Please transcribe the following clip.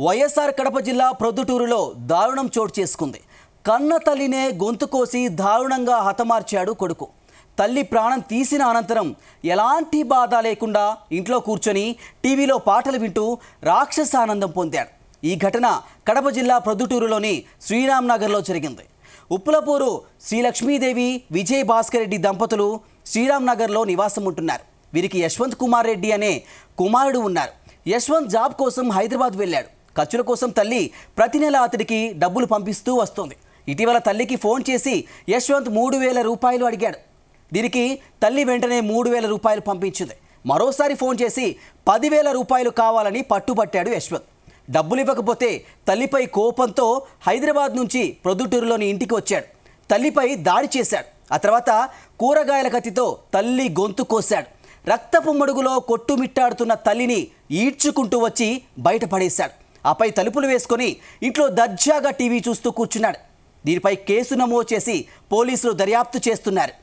వైఎస్ఆర్ కడప జిల్లా ప్రొద్దుటూరులో దారుణం చోటు చేసుకుంది. కన్న తల్లినే గొంతు కోసి దారుణంగా హతమార్చాడు కొడుకు. తల్లి ప్రాణం తీసిన అనంతరం ఎలాంటి బాధ లేకుండా ఇంట్లో కూర్చొని టీవీలో పాటలు వింటూ రాక్షసానందం పొందాడు. ఈ ఘటన కడప జిల్లా ప్రొద్దుటూరులోని శ్రీరామ్ నగర్లో జరిగింది. ఉప్పులపూరు శ్రీ లక్ష్మీదేవి విజయ్ భాస్కర్ రెడ్డి దంపతులు శ్రీరామ్ నగర్లో నివాసం ఉంటున్నారు. వీరికి యశ్వంత్ కుమార్ రెడ్డి అనే కుమారుడు ఉన్నారు. యశ్వంత్ జాబ్ కోసం హైదరాబాద్ వెళ్ళాడు. ఖర్చుల కోసం తల్లి ప్రతి నెల అతడికి డబ్బులు పంపిస్తూ వస్తుంది. ఇటీవల తల్లికి ఫోన్ చేసి యశ్వంత్ 3,000 రూపాయలు అడిగాడు. దీనికి తల్లి వెంటనే 3,000 రూపాయలు పంపించింది. మరోసారి ఫోన్ చేసి 10,000 రూపాయలు కావాలని పట్టుబట్టాడు యశ్వంత్. డబ్బులు ఇవ్వకపోతే తల్లిపై కోపంతో హైదరాబాద్ నుంచి ప్రొద్దుటూరులోని ఇంటికి వచ్చాడు. తల్లిపై దాడి చేశాడు. ఆ తర్వాత కూరగాయల కత్తితో తల్లి గొంతు కోశాడు. రక్తపు మడుగులో కొట్టుమిట్టాడుతున్న తల్లిని ఈడ్చుకుంటూ వచ్చి బయటపడేశాడు. ఆపై తలుపులు వేసుకొని ఇంట్లో దర్జాగా టీవీ చూస్తూ కూర్చున్నాడు. దీనిపై కేసు నమోదు చేసి పోలీసులు దర్యాప్తు చేస్తున్నారు.